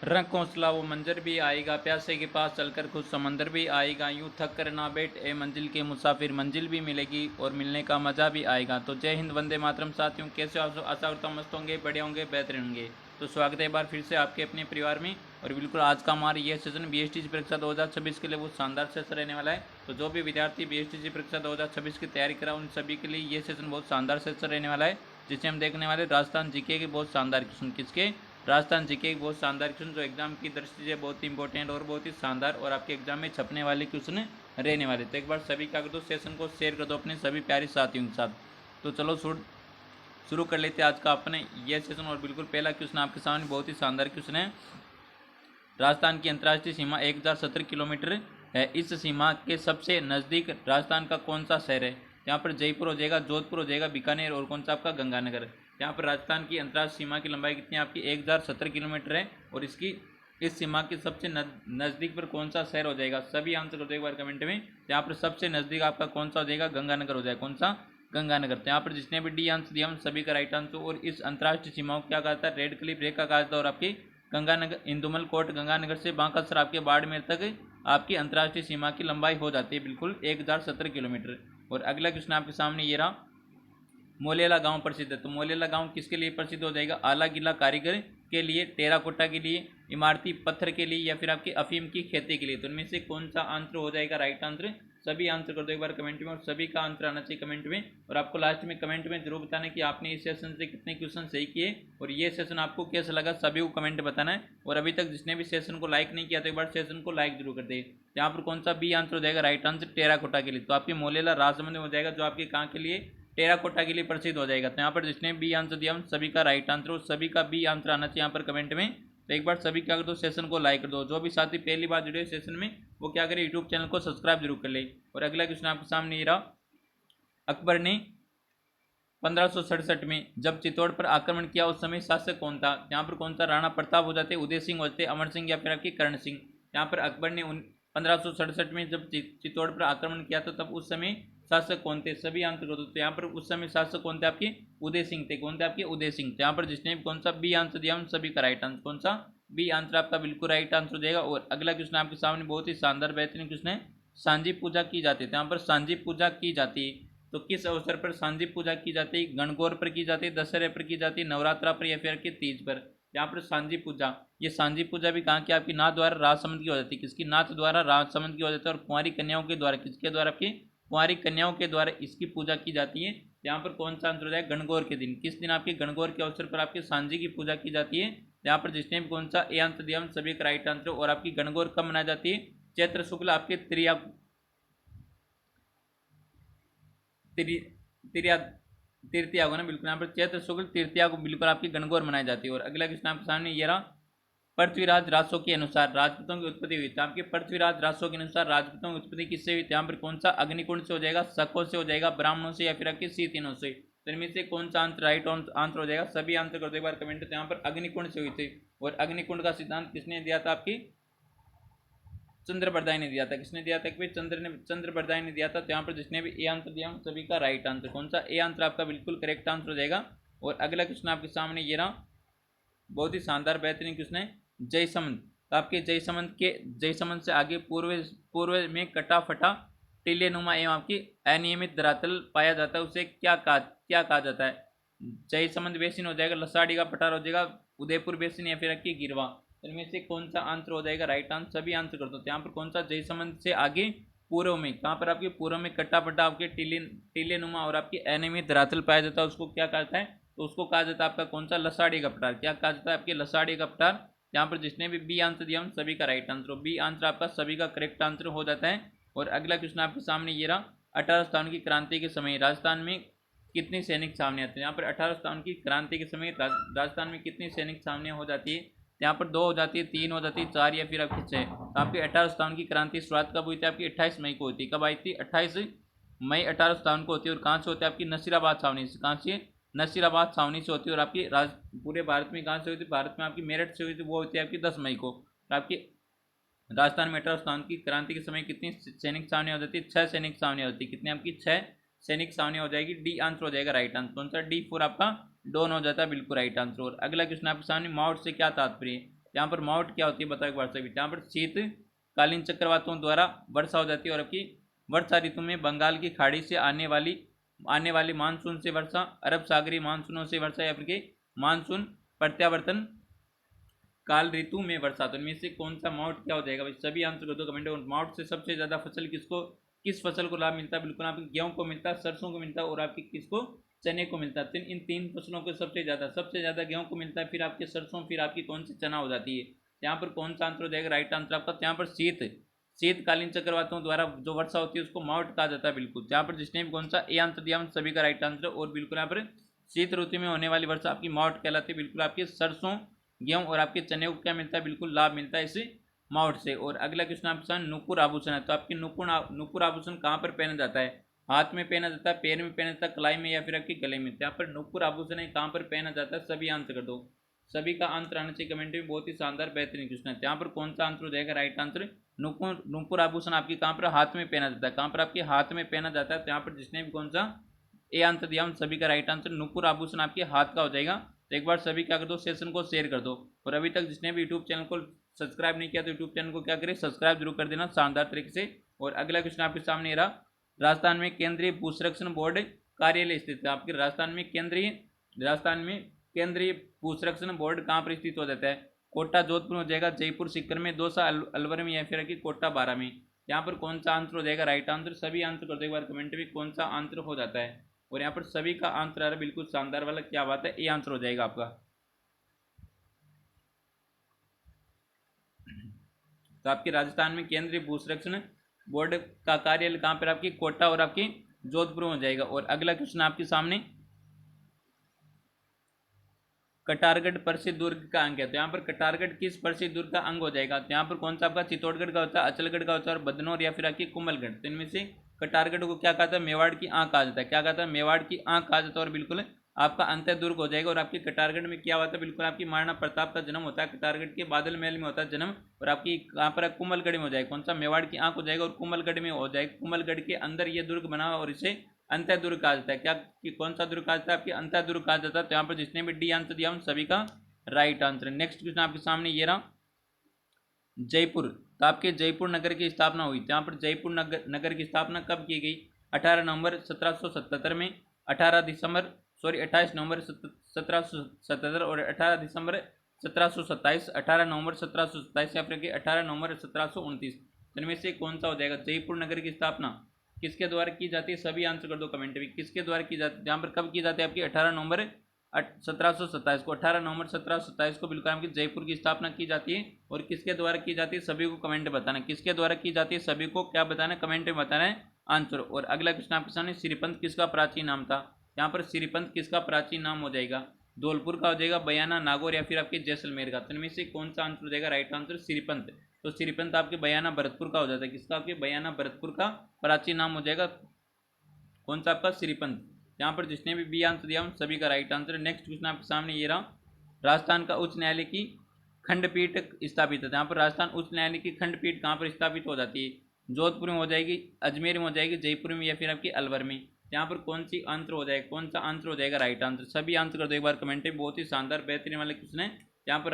रंग कौंसला वो मंजर भी आएगा, प्यासे के पास चलकर खुद समंदर भी आएगा, यूं थक कर ना बैठ ए मंजिल के मुसाफिर, मंजिल भी मिलेगी और मिलने का मज़ा भी आएगा। तो जय हिंद, वंदे मातरम साथियों, कैसे हो आप सब? आशा करता हूँ मस्त होंगे, बढ़िया होंगे, बेहतरीन होंगे। तो स्वागत है एक बार फिर से आपके अपने परिवार में। और बिल्कुल आज का हमारा यह सेशन बीएसटीसी परीक्षा 2026 के लिए बहुत शानदार सेशन रहने वाला है। तो जो भी विद्यार्थी बीएसटीसी परीक्षा 2026 की तैयारी करा उन सभी के लिए ये सेशन बहुत शानदार सेशन रहने वाला है, जिससे हम देखने वाले राजस्थान जीके के बहुत शानदार क्वेश्चन। किसके? राजस्थान जीके के बहुत शानदार क्वेश्चन जो एग्जाम की दृष्टि से बहुत ही इंपॉर्टेंट और बहुत ही शानदार और आपके एग्जाम में छपने वाले क्वेश्चन रहने वाले। तो एक बार सभी का कर दो, सेशन को शेयर कर दो अपने सभी प्यारे साथियों के साथ। तो चलो शुरू कर लेते हैं आज का अपने यह सेशन। और बिल्कुल पहला क्वेश्चन आपके सामने बहुत ही शानदार क्वेश्चन है। राजस्थान की अंतर्राष्ट्रीय सीमा 1070 किलोमीटर है। इस सीमा के सबसे नज़दीक राजस्थान का कौन सा शहर है? यहाँ पर जयपुर हो जाएगा, जोधपुर हो जाएगा, बीकानेर और कौन सा आपका गंगानगर। यहाँ पर राजस्थान की अंतर्राष्ट्रीय सीमा की लंबाई कितनी है आपकी? 1070 किलोमीटर है। और इस सीमा के सबसे नज़दीक पर कौन सा शहर हो जाएगा? सभी आंसर कर दो एक बार कमेंट में। यहाँ पर सबसे नज़दीक आपका कौन सा हो जाएगा? गंगानगर हो जाएगा। कौन सा? गंगानगर। तो यहाँ पर जिसने भी डी आंसर दिया हम सभी का राइट आंसर। और इस अंतर्राष्ट्रीय सीमाओं को क्या कहा था? रेड क्लिफ रेखा कहा था। और आपकी गंगानगर, इंदुमल कोट गंगानगर से बांकासर आपके बाड़मेर तक आपकी अंतर्राष्ट्रीय सीमा की लंबाई हो जाती है बिल्कुल 1070 किलोमीटर। और अगला क्वेश्चन आपके सामने ये रहा, मोलेला गांव प्रसिद्ध है। तो मोलेला गांव किसके लिए प्रसिद्ध हो जाएगा? आला गीला कारीगर के लिए, टेराकोटा के लिए, इमारती पत्थर के लिए, या फिर आपकी अफीम की खेती के लिए। तो इनमें से कौन सा आंसर हो जाएगा राइट आंसर? सभी आंसर कर दो एक बार कमेंट में। और सभी का आंसर आना चाहिए कमेंट में। और आपको लास्ट में कमेंट में जरूर बताना कि आपने इस सेशन से कितने क्वेश्चन सही किए और ये सेशन आपको कैसा लगा, सभी को कमेंट बताना है। और अभी तक जिसने भी सेशन को लाइक नहीं किया तो एक बार सेशन को लाइक जरूर कर दे। यहाँ पर कौन सा बी आंसर हो जाएगा राइट आंसर? टेराकोटा के लिए। तो आपकी मोलेला राजसमंद में हो जाएगा, जो आपके कहाँ के लिए? टेराकोटा के लिए प्रसिद्ध हो जाएगा। तो यहाँ पर जिसने बी आंसर दिया हम सभी का राइट आंसर, और सभी का बी आंसर आना चाहिए यहाँ पर कमेंट में। तो एक बार सभी क्या कर दो, सेशन को लाइक कर दो। जो भी साथी पहली बार जुड़े सेशन में वो क्या करे, यूट्यूब चैनल को सब्सक्राइब जरूर कर ले। और अगला क्वेश्चन आपके सामने ये रहा, अकबर ने 1567 में जब चित्तौड़ पर आक्रमण किया उस समय शासक कौन था? यहाँ पर कौन सा? राणा प्रताप हो जाते, उदय सिंह हो जाते, अमर सिंह, या फिर आपकी कर्ण सिंह। यहाँ पर अकबर ने 1567 में जब चित्तौड़ पर आक्रमण किया था तब उस समय शासक कौन थे? सभी आंसर कर दो। तो यहाँ पर उस समय शासक कौन थे आपके? उदय सिंह थे। कौन थे आपके? उदय सिंह। तो यहाँ पर जिसने भी कौन सा बी आंसर दिया हम सभी का राइट आंसर। कौन सा? बी आंसर आपका बिल्कुल राइट आंसर हो जाएगा। और अगला क्वेश्चन आपके सामने बहुत ही शानदार बेहतरीन क्वेश्चन है, सांझी पूजा की जाती है। तो यहाँ पर सांझी पूजा की जाती है तो किस अवसर पर सांझी पूजा की जाती है? गणगौर पर की जाती है, दशहरे पर की जाती है, नवरात्रा पर, या फिर के तीज पर। यहाँ पर सांझी पूजा, ये सांझी पूजा भी कहाँ की? आपकी नाथ द्वारा राजसमंद की हो जाती है। किसकी? नाथ द्वारा राजसमंद की हो जाती है। और कुंवारी कन्याओं के द्वारा, किसके द्वारा? आपकी कुंवारी कन्याओं के द्वारा इसकी पूजा की जाती है। यहाँ पर कौन सा आंसर हो जाएगा? गणगौर के दिन। किस दिन आपके? गणगौर के अवसर पर आपकी सांझी की पूजा की जाती है। यहाँ पर जिसने भी कौन सा ए आंसर दिया हम सभी का राइट आंसर। और आपकी गणगौर कब मनाई जाती है? चैत्र शुक्ल आपके तृतीया तृतीया को ना, बिल्कुल यहाँ पर चैत्र शुक्ल तृतीया को बिल्कुल आपकी गणगौर मनाई जाती है। और अगला क्वेश्चन आपके सामने ये रहा, पृथ्वीराज रासो के अनुसार राजपूतों की उत्पत्ति हुई थी। आपके पृथ्वीराज रासो के अनुसार राजपूतों की उत्पत्ति किससे हुई थी? यहाँ पर कौन सा? अग्निकुंड से हो जाएगा, शकों से हो जाएगा, ब्राह्मणों से, या फिर आपके सीतिनों से। तो इनमें से कौन सा आंसर राइट आंसर हो जाएगा? सभी आंसर कर दो एक बार कमेंट में। यहाँ पर अग्निकुंड से हुई थी। और अग्निकुंड का सिद्धांत किसने दिया था? आपकी चंद्रबरदाई ने दिया था। किसने दिया था? कि चंद्रबरदाई ने दिया था। तो यहाँ पर जिसने भी ए आंसर दिया सभी का राइट आंसर। कौन सा? ए आंसर आपका बिल्कुल करेक्ट आंसर हो जाएगा। और अगला क्वेश्चन आपके सामने ये रहा, बहुत ही शानदार बेहतरीन क्वेश्चन है, जयसमंद। तो आपके जयसमंद से आगे पूर्व में कटा फटा टीलेनुमा एवं आपकी अनियमित धरातल पाया जाता है, उसे क्या कहा जाता है? जयसमंद बेसिन हो जाएगा, लसाड़ी का पठार हो जाएगा, उदयपुर बेसिन, या फिर आपकी गिरवा। इनमें से कौन सा आंसर हो जाएगा राइट आंसर? सभी आंसर कर दो। तो यहाँ पर कौन सा? जयसमंद से आगे पूर्व में, कहाँ पर आपके पूर्व में कट्टा पट्टा आपके टीलेनुमा और आपकी अनियमित धरातल पाया जाता है, उसको क्या कहता है? तो उसको कहा जाता है आपका कौन सा? लसाड़ी का पठार। क्या कहा जाता है? आपके लसाड़ी का पठार। यहाँ पर जिसने भी बी आंसर दिया हम सभी का राइट आंसर। बी आंसर आपका सभी का करेक्ट आंसर हो जाता है। और अगला क्वेश्चन आपके सामने ये रहा, 18 स्थान की क्रांति के समय राजस्थान में कितनी सैनिक छावनियाँ थी? यहाँ पर 18 स्थान की क्रांति के समय राजस्थान में कितनी सैनिक छावनियाँ हो जाती है? यहाँ पर 2 हो जाती है, 3 हो जाती है, 4, या फिर आपकी 6। तो आपकी 18 स्थान की क्रांति शुरुआत कब हुई थी? आपकी 28 मई को होती है। कब आई थी? 28 मई 18 स्थान को होती है। और कहाँ से होती है? आपकी नसीराबाद छावनी से। कहाँ से? नसीराबाद छावनी से होती है। और आपकी पूरे भारत में कहाँ से हुई थी? भारत में आपकी मेरठ से हुई थी, वो होती है आपकी 10 मई को। तो आपकी राजस्थान में 18 स्थान की क्रांति के समय कितनी सैनिक छावनियाँ हो जाती है? 6 सैनिक छावनियाँ होती है। कितनी आपकी? 6 सैनिक छावनियाँ हो जाएगी। डी आंसर हो जाएगा राइट आंसर। कौन सा? D4 आपका डोन हो जाता है, बिल्कुल राइट आंसर। और अगला क्वेश्चन आपके सामने, माउट से क्या तात्पर्य? यहाँ पर माउट क्या होती है बताओ एक बार सभी। यहाँ पर शीतकालीन चक्रवातों द्वारा वर्षा हो जाती है और आपकी वर्षा ऋतु में बंगाल की खाड़ी से आने वाली मानसून से वर्षा, अरब सागरीय मानसूनों से वर्षा, या फिर मानसून प्रत्यावर्तन काल ऋतु में वर्षा। तो इनमें से कौन सा माउट क्या हो जाएगा भाई, सभी आंसर कर दो कमेंट में। माउट से सबसे ज्यादा फसल किस फसल को लाभ मिलता है, बिल्कुल आपकी गेहूं को मिलता है, सरसों को मिलता है और आपकी किसको, चने को मिलता है। इन तीन फसलों को सबसे ज्यादा गेहूं को मिलता है, फिर आपके सरसों, फिर आपकी कौन सी चना हो जाती है। यहाँ पर कौन सा आंसर हो जाएगा राइट आंसर आपका। यहाँ पर शीतकालीन चक्रवातों द्वारा जो वर्षा होती है उसको माउट कहा जाता है, बिल्कुल। यहाँ पर जिसने भी कौन सा ए आंसर दिया सभी का राइट आंसर। और बिल्कुल यहाँ पर शीत ऋतु में होने वाली वर्षा आपकी माउट कहलाती है, बिल्कुल। आपके सरसों, गेहूं और आपके चने को क्या मिलता है, बिल्कुल लाभ मिलता है इस माउट से। और अगला क्वेश्चन आपका नुपुर आभूषण है। तो आपके नुपुर आभूषण कहाँ पर पहना जाता है, हाथ में पहना जाता है, पैर में पहना जाता है, कलाई में, या फिर आपके गले में। यहाँ पर नुपुर आभूषण है कहाँ पर पहना जाता है, सभी आंसर कर दो। सभी का आंसर आना चाहिए कमेंट में, बहुत ही शानदार बेहतरीन क्वेश्चन है। यहाँ पर कौन सा आंसर हो जाएगा राइट आंसर। नुपुर आभूषण आपकी कहाँ पर हाथ में पहना जाता है, कहाँ पर आपके हाथ में पहना जाता है। तो यहाँ पर जिसने भी कौन सा ए आंसर दिया सभी का राइट आंसर। नुपुर आभूषण आपके हाथ का हो जाएगा। तो एक बार सभी क्या कर दो, सेशन को शेयर कर दो। और अभी तक जिसने भी यूट्यूब चैनल को सब्सक्राइब नहीं किया तो यूट्यूब चैनल को क्या करें, सब्सक्राइब जरूर कर देना शानदार तरीके से। और अगला क्वेश्चन आपके सामने रहा, राजस्थान में केंद्रीय भू संरक्षण बोर्ड कार्यालय स्थित है। आपके राजस्थान में केंद्रीय भू संरक्षण बोर्ड कहाँ पर स्थित हो जाता है, कोटा जोधपुर में हो जाएगा, जयपुर सीकर में, दौसा अलवर में, या फिर कोटा बारा में। यहाँ पर कौन सा आंसर हो जाएगा राइट आंसर। सभी आंसर कर दो एक बार कमेंट में कौन सा आंसर हो जाता है। और यहाँ पर सभी का आंसर आ रहा है बिल्कुल शानदार वाला, क्या बात है, ये आंसर हो जाएगा आपका। तो आपके राजस्थान में केंद्रीय भू संरक्षण बोर्ड का कार्यालय कहाँ पर, आपकी कोटा और आपकी जोधपुर में हो जाएगा। और अगला क्वेश्चन आपके सामने, कटारगढ़ प्रसिद्ध दुर्ग का अंग है। तो यहाँ पर कटारगढ़ किस प्रसिद्ध दुर्ग का अंग हो जाएगा। तो यहाँ पर कौन सा आपका चित्तौड़गढ़ का होता है, अचलगढ़ का होता है, और बदनौर, या फिर आपकी कुंभलगढ़। तो इनमें से कटारगढ़ को क्या कहता है, मेवाड़ की आंख कहा जाता है। क्या कहता है, मेवाड़ की आंख कहा जाता है। और बिल्कुल आपका अंत्य दुर्ग हो जाएगा। और आपकी कटारगढ़ में क्या होता है, बिल्कुल आपकी महाराणा प्रताप का जन्म होता है, कटारगढ़ के बादल महल में होता है जन्म। और आपकी कहाँ पर कुंभलगढ़ में हो जाएगा, कौन सा, मेवाड़ की आंख हो जाएगा और कुंभलगढ़ में हो जाएगा। कुंभलगढ़ के अंदर ये दुर्ग बना और इसे अंत्य दुर्ग कहा जाता है। क्या कि कौन सा दुर्ग कहा जाता है, आपकी अंत्य दुर्ग कहा जाता है। तो यहाँ पर जिसने भी डी आंसर दिया उन सभी का राइट आंसर। नेक्स्ट क्वेश्चन आपके सामने ये रहा, जयपुर। तो आपके जयपुर नगर की स्थापना हुई। यहाँ पर जयपुर नगर की स्थापना कब की गई, 18 नवंबर 1777 में, 28 नवंबर 1777 और 18 दिसंबर 1727, 18 नवंबर 1727, या फिर 18 नवंबर 1729। इनमें से कौन सा हो जाएगा। जयपुर नगर की स्थापना किसके द्वारा की जाती है, सभी आंसर कर दो कमेंट में, किसके द्वारा की जाती है। यहाँ पर कब की जाती है, आपकी 18 नवंबर 1727 को, 18 नवंबर 1727 को बिल्कुल आपकी जयपुर की स्थापना की जाती है। और किसके द्वारा की जाती है, सभी को कमेंट में बताना, किसके द्वारा की जाती है, सभी को क्या बताना, कमेंट में बताना है आंसर। और अगला क्वेश्चन आपके सामने, श्रीपंत किसका प्राचीन नाम था। यहाँ पर श्रीपंत किसका प्राचीन नाम हो जाएगा, धौलपुर का हो जाएगा, बयाना, नागौर, या फिर आपके जैसलमेर का। तो इनमें से कौन सा आंसर हो जाएगा राइट आंसर, श्रीपंत। तो श्रीपंत आपके बयाना भरतपुर का हो जाता है, किसका, आपके बयाना भरतपुर का प्राचीन नाम हो जाएगा, कौन सा, आपका श्रीपंत। यहाँ पर जिसने भी बी आंसर दिया उन सभी का राइट आंसर। नेक्स्ट क्वेश्चन आपके सामने ये रहा, राजस्थान का उच्च न्यायालय की खंडपीठ स्थापित है। यहाँ पर राजस्थान उच्च न्यायालय की खंडपीठ कहाँ पर स्थापित हो जाती है, जोधपुर में हो जाएगी, अजमेर में हो जाएगी, जयपुर में, या फिर आपकी अलवर में। यहाँ पर कौन सी आंसर हो जाएगा, कौन सा आंसर हो जाएगा राइट आंसर। सभी आंसर कर दो एक बार कमेंट में, बहुत ही शानदार बेहतरीन वाले क्वेश्चन है। यहाँ पर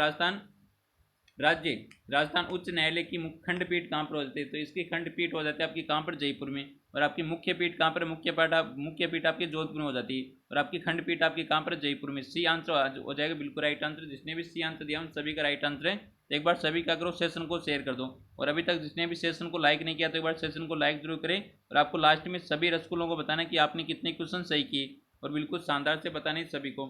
राजस्थान उच्च न्यायालय की खंडपीठ कहाँ पर हो जाती है। तो इसकी खंडपीठ हो जाती है आपकी कहाँ पर, जयपुर में। और आपकी मुख्य पीठ कहाँ पर, मुख्य पीठ आपकी जोधपुर में हो जाती है। और आपकी खंडपीठ आपकी कहाँ पर, जयपुर में। सी आंसर हो जाएगा बिल्कुल राइट आंसर। जिसने भी सी आंसर दिया उन सभी का राइट आंसर है। तो एक बार सभी क्या करो, सेशन को शेयर कर दो। और अभी तक जिसने भी सेशन को लाइक नहीं किया तो एक बार सेशन को लाइक जरूर करें। और आपको लास्ट में सभी रसगुल्लों को बताना कि आपने कितने क्वेश्चन सही किए, और बिल्कुल शानदार से बताने सभी को।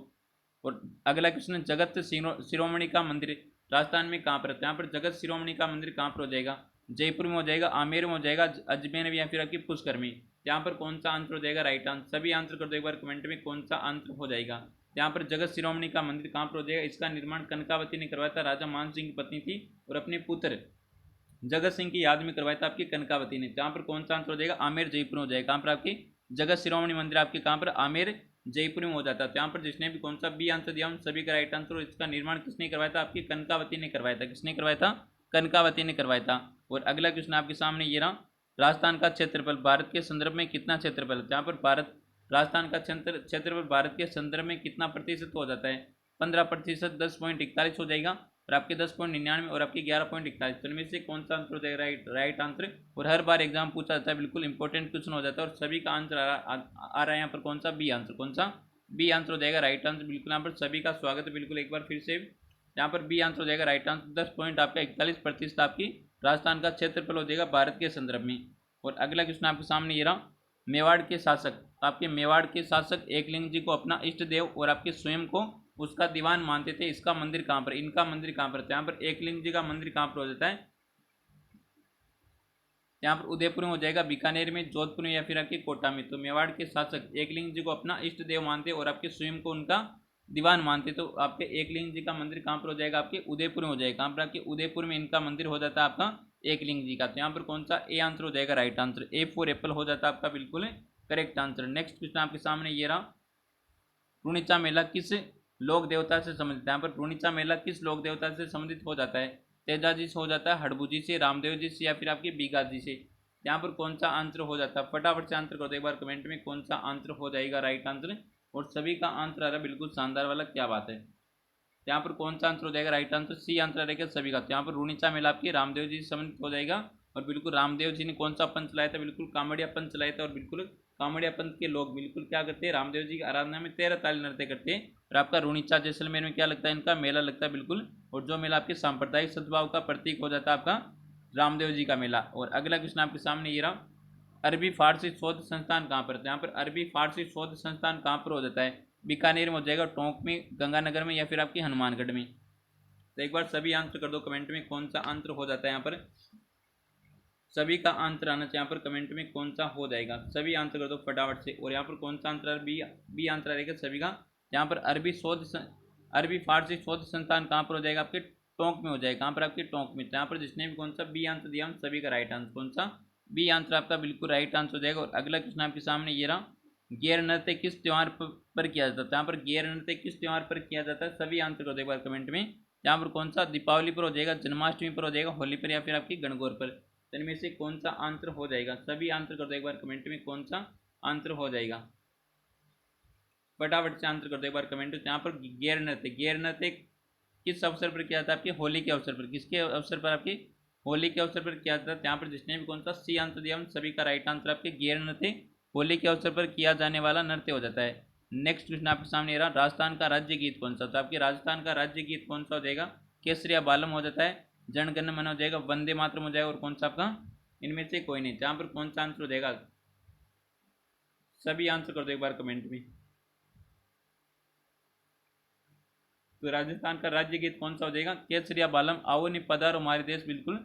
और अगला क्वेश्चन, जगत शिरोमणि का मंदिर राजस्थान में कहाँ पर है। यहाँ पर जगत शिरोमणि का मंदिर कहाँ पर हो जाएगा, जयपुर में हो जाएगा, आमेर में हो जाएगा, अजमेर में, या फिर आपकी पुष्कर में। यहाँ पर कौन सा आंसर हो जाएगा राइट आंसर। सभी आंसर कर दो एक बार कमेंट में, कौन सा आंसर हो जाएगा। यहाँ पर जगत शिरोमणि का मंदिर कहाँ पर हो जाएगा। इसका निर्माण कनकावती ने करवाया था, राजा मान सिंह की पत्नी थी, और अपने पुत्र जगत सिंह की याद में करवाया था आपकी कनकावती ने। यहाँ पर कौन सा आंसर हो जाएगा, आमेर, जयपुर हो जाएगा। कहाँ पर आपकी जगत शिरोमणि मंदिर आपके कहाँ पर, आमेर, जयपुर में हो जाता है। तो यहाँ पर जिसने भी कौन सा बी आंसर दिया उन सभी का राइट आंसर। और इसका निर्माण किसने करवाया था, आपकी कनकावती ने करवाया था। किसने करवाया था, कनकावती ने करवाया था। और अगला क्वेश्चन आपके सामने ये रहा, राजस्थान का क्षेत्रफल भारत के संदर्भ में कितना क्षेत्रफल है। यहाँ पर राजस्थान का क्षेत्रफल भारत के संदर्भ में कितना प्रतिशत हो जाता है, 15%, 10.41 हो जाएगा। और आपके 10.99 और आपके 11.41। तो इनमें से कौन सा आंसर हो जाएगा राइट आंसर। और हर बार एग्जाम पूछा जाता है, बिल्कुल इंपॉर्टेंट क्वेश्चन हो जाता है और सभी का आंसर आ रहा है यहाँ पर कौन सा बी आंसर, कौन सा बी आंसर हो जाएगा राइट आंसर। बिल्कुल यहाँ पर सभी का स्वागत है, बिल्कुल एक बार फिर से यहाँ पर बी आंसर हो जाएगा राइट आंसर। 10 पॉइंट आपका 41% आपकी राजस्थान का क्षेत्रफल हो जाएगा भारत के संदर्भ में। और अगला क्वेश्चन आपके सामने ये रहा, मेवाड़ के शासक, आपके मेवाड़ के शासक एकलिंग जी को अपना इष्ट देव और आपके स्वयं को उसका दीवान मानते थे, इसका मंदिर कहाँ पर, इनका मंदिर कहाँ पर। तो यहाँ पर एकलिंग जी का मंदिर कहाँ पर हो जाता है, यहाँ पर उदयपुर में हो जाएगा, बीकानेर में, जोधपुर में या फिर आपके कोटा में। तो मेवाड़ के शासक एकलिंग जी को अपना इष्ट देव मानते और आपके स्वयं को उनका दीवान मानते। तो आपके एकलिंग जी का मंदिर कहाँ पर हो जाएगा, आपके उदयपुर में हो जाएगा। कहाँ पर, आपके उदयपुर में इनका मंदिर हो जाता है आपका एकलिंग जी का। तो यहाँ पर कौन सा ए आंसर हो जाएगा right answer, A for Apple हो जाता है आपका बिल्कुल करेक्ट आंसर। नेक्स्ट क्वेश्चन आपके सामने ये रहा, रूणीचा मेला किस लोक देवता से संबंधित है। यहाँ पर रूणीचा मेला किस लोक देवता से संबंधित हो जाता है, तेजा जी से हो जाता है, हड़बू जी से, रामदेव जी से या फिर आपके बीघा जी से। यहाँ पर कौन सा आंसर हो जाता है, फटाफट से आंसर कर दो एक बार कमेंट में, कौन सा आंसर हो जाएगा राइट आंसर। और सभी का आंसर आ रहा है बिल्कुल शानदार वाला, क्या बात है। यहाँ पर कौन सा आंसर हो जाएगा राइट आंसर, सी आंसर रहेगा सभी का। तो यहाँ पर रूणीचा मेला आपकी रामदेव जी से संबंधित हो जाएगा। और बिल्कुल रामदेव जी ने कौन सा पंथ चलाया था, बिल्कुल कामड़िया पंथ चलाया था। और बिल्कुल कामड़िया पंथ के लोग बिल्कुल क्या करते हैं, रामदेव जी की आराधना में 13 ताली नृत्य करते हैं। और आपका रूणीचा जैसलमेर में क्या लगता है, इनका मेला लगता है बिल्कुल। और जो मेला आपके सांप्रदायिक सद्भाव का प्रतीक हो जाता है आपका रामदेव जी का मेला। और अगला क्वेश्चन आपके सामने ये रहा, अरबी फारसी शोध संस्थान कहाँ पर। यहाँ पर अरबी फारसी शोध संस्थान कहाँ पर हो जाता है, बीकानेर में हो जाएगा, टोंक में, गंगानगर में या फिर आपकी हनुमानगढ़ में। तो एक बार सभी आंसर कर दो कमेंट में, कौन सा आंसर हो जाता है यहाँ पर, सभी का आंसर आना चाहिए यहाँ पर कमेंट में, कौन सा हो जाएगा, सभी आंसर कर दो फटाफट से। और यहाँ पर कौन सा आंसर, बी आंसर आएगा सभी का। यहाँ पर अरबी फारसी शोध संस्थान कहाँ पर हो जाएगा, आपके टोंक में हो जाएगा। कहाँ पर, आपके टोंक में। तो यहाँ पर जिसने भी कौन सा बी आंसर दिया हम सभी का राइट आंसर, कौन सा बी आंसर आपका बिल्कुल राइट आंसर हो जाएगा। और अगला क्वेश्चन आपके सामने ये रहा, गैर नृत्य किस त्यौहार पर किया जाता है। यहाँ पर गैर नृत्य किस त्यौहार पर किया जाता है, सभी आंसर कर दो एक बार कमेंट में। यहाँ पर कौन सा, दीपावली पर हो जाएगा, जन्माष्टमी पर हो जाएगा, होली पर या फिर आपकी गणगौर पर। तो इनमें से कौन सा आंसर हो जाएगा, सभी आंसर कर दो एक बार कमेंट में, कौन सा आंसर हो जाएगा, फटाफट से आंसर कर दो एक बार कमेंट में। यहाँ पर गैर नृत्य किस अवसर पर किया जाता है, आपके होली के अवसर पर, किसके अवसर पर, आपकी होली के अवसर पर किया जाता है। यहाँ पर जिसने भी कौन सा सी आंसर दिया हम सभी का राइट आंसर, आपके गैर नृत्य होली के अवसर पर किया जाने वाला नृत्य हो जाता है। नेक्स्ट क्वेश्चन आपके सामने रहा, राजस्थान का राज्य गीत कौन सा। तो आपके राजस्थान का राज्य गीत कौन सा हो जाएगा, केसरिया बालम हो जाता है, जन गण मन हो जाएगा, वंदे मातरम हो जाएगा, और कौन सा आपका, इनमें से कोई नहीं। यहाँ पर कौन सा आंसर हो जाएगा, सभी आंसर कर दो एक बार कमेंट में। तो राजस्थान का राज्य गीत कौन सा हो जाएगा, केसरिया बालम, आओ नि पधारो हमारे देश, बिल्कुल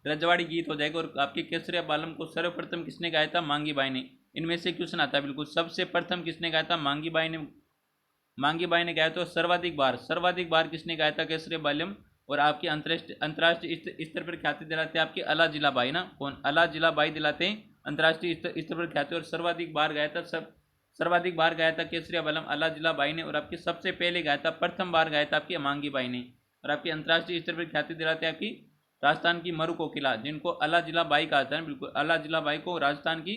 रजवाड़ी गीत हो जाएगा। और आपके केसरिया बालम को सर्वप्रथम किसने गाया था, मांगी बाई ने। इनमें से क्वेश्चन आता है बिल्कुल, सबसे प्रथम किसने गाया था, मांगी बाई ने गाया। तो सर्वाधिक बार किसने गाया था केसरिया बालम। और आपके अंतर्राष्ट्रीय स्तर पर ख्याति दिलाते आपके अला जिला बाई ना, कौन, अला जिला बाई दिलाते हैं अंतर्राष्ट्रीय स्तर पर ख्याति। और सर्वाधिक बार गाया था केसरिया बालम अला जिला बाई ने। और आपके सबसे पहले गाया था, प्रथम बार गाया था आपकी मांगी बाई ने। और आपके अंतर्राष्ट्रीय स्तर पर ख्याति दिलाते आपकी राजस्थान की मरु कोकिला, जिनको अला जिला बाई कहा जाता है, बिल्कुल अला जिला बाई को राजस्थान की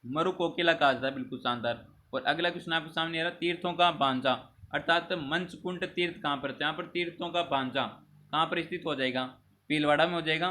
मरु कोकिला कहा जाता है, बिल्कुल शानदार। और अगला क्वेश्चन आपके सामने आ रहा, तीर्थों का भांजा अर्थात मंचकुंड तीर्थ कहाँ पर। यहाँ पर तीर्थों का भांजा कहाँ पर स्थित हो जाएगा, भीलवाड़ा में हो जाएगा,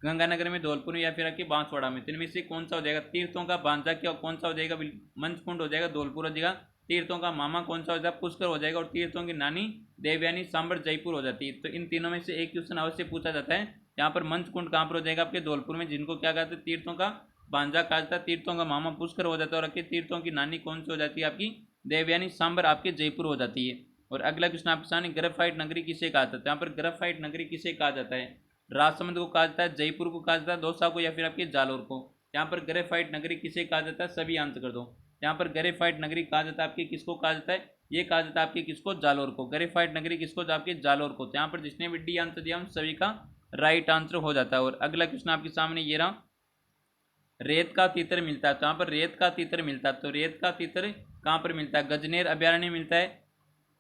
गंगानगर में, धौलपुर में या फिर आपके बांसवाड़ा में। इनमें से कौन सा हो जाएगा, तीर्थों का भांजा क्या कौन सा हो जाएगा, मंचकुंड हो जाएगा, धौलपुर हो जाएगा। तीर्थों का मामा कौन सा हो जाएगा, पुष्कर हो जाएगा। और तीर्थों की नानी देवयानी सांबर जयपुर हो जाती है। तो इन तीनों में से एक क्वेश्चन अवश्य पूछा जाता है। यहाँ पर मंचकुंड कहाँ पर हो जाएगा, आपके धौलपुर में, जिनको क्या कहते हैं, तीर्थों का भांजा कहा जाता है। तीर्थों का मामा पुष्कर हो जाता है। और आपके तीर्थों की नानी कौन सी हो जाती है, आपकी देवयानी सांबर आपके जयपुर हो जाती है। और अगला क्वेश्चन आपके सामने, ग्रेफाइट नगरी किसे कहा जाता है। यहाँ पर ग्रेफाइट नगरी किसे कहा जाता है, राजसमंद को कहा जाता है, जयपुर को कहा जाता है, दौसा को या फिर आपके जालोर को। यहाँ पर ग्रेफाइट नगरी किसे कहा जाता है, सभी आंसर कर दो। यहाँ पर ग्रेफाइट नगरी कहा जाता है आपके किसको कहा जाता है, ये कहा जाता है आपके किसको, जालोर को। ग्रेफाइट नगरी किसको, आपके जालोर को। तो यहाँ पर जिसने भी डी आंसर दिया हम सभी का राइट आंसर हो जाता है। और अगला क्वेश्चन आपके सामने ये रहा, रेत का तीतर मिलता है। तो यहाँ पर रेत का तीतर मिलता है, तो रेत का तीतर कहाँ पर मिलता है, गजनेर अभ्यारण्य मिलता है,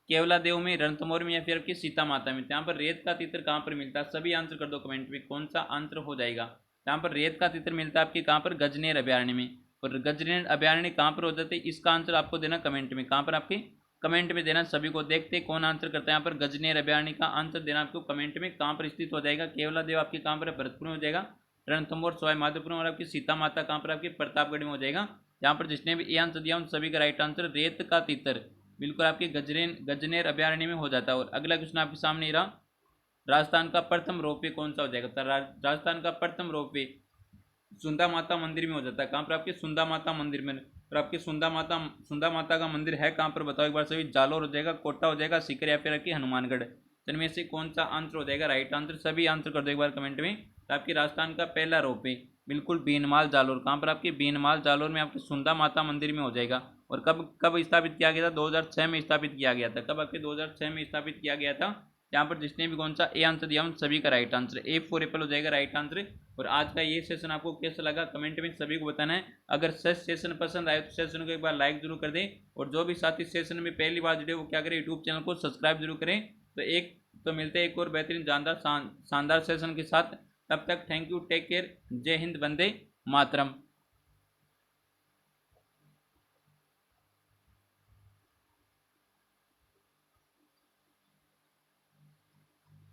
केवला देव में, रणथंभौर में या फिर आपकी सीता माता में। यहाँ पर रेत का तीतर कहाँ पर मिलता है, सभी आंसर कर दो कमेंट में, कौन सा आंसर हो जाएगा। यहाँ पर रेत का तीतर मिलता है आपके कहाँ पर, गजनेर अभ्यारण्य में। और गजनेर अभ्यारण्य कहाँ पर हो जाते हैं, इसका आंसर आपको देना कमेंट में, कहाँ पर आपके कमेंट में देना सभी को। देखते कौन आंसर करता है। यहाँ पर गजनेर अभयारण्य का आंसर देना आपको कमेंट में, कहाँ पर स्थित हो जाएगा। केवला देव आपकी कहाँ पर है, भरतपुर में हो जाएगा। रणथंभौर सवाई माधोपुर, और आपकी सीता माता कहाँ पर आपकी प्रतापगढ़ में हो जाएगा। यहाँ पर जिसने भी ये आंसर दिया उन सभी का राइट आंसर रेत का तीतर बिल्कुल आपके गजनेर अभयारण्य में हो जाता है। और अगला क्वेश्चन आपके सामने रहा, राजस्थान का प्रथम रोपवे कौन सा हो जाएगा। तो राजस्थान का प्रथम रोपवे सुंदा माता मंदिर में हो जाता है। कहाँ पर आपके सुंदा माता मंदिर में। और आपके सुंदा माता का मंदिर है कहाँ पर बताओ एक बार सभी। जालोर हो जाएगा, कोटा हो जाएगा, सीकर या फिर आपकी हनुमानगढ़। तो इनमें से कौन सा आंसर हो जाएगा राइट आंसर। सभी आंसर कर दो एक बार कमेंट में। तो आपकी राजस्थान का पहला रोपवे बिल्कुल बीनमाल जालोर। कहाँ पर आपकी बीनमाल जालोर में आपके सुंदा माता मंदिर में हो जाएगा। और कब कब स्थापित किया गया था, 2006 में स्थापित किया गया था। कब आपके 2006 में स्थापित किया गया था। यहाँ पर जिसने भी कौन सा ए आंसर दिया उन सभी का right answer A for Apple हो जाएगा राइट आंसर। और आज का ये सेशन आपको कैसा लगा कमेंट में सभी को बताना है। अगर सेशन पसंद आए तो सेशन को एक बार लाइक जरूर कर दें। और जो भी साथी सेशन में पहली बार जुड़े वो क्या करें, यूट्यूब चैनल को सब्सक्राइब जरूर करें। तो मिलते हैं एक और बेहतरीन शानदार सेशन के साथ। तब तक थैंक यू, टेक केयर, जय हिंद, वंदे मातरम।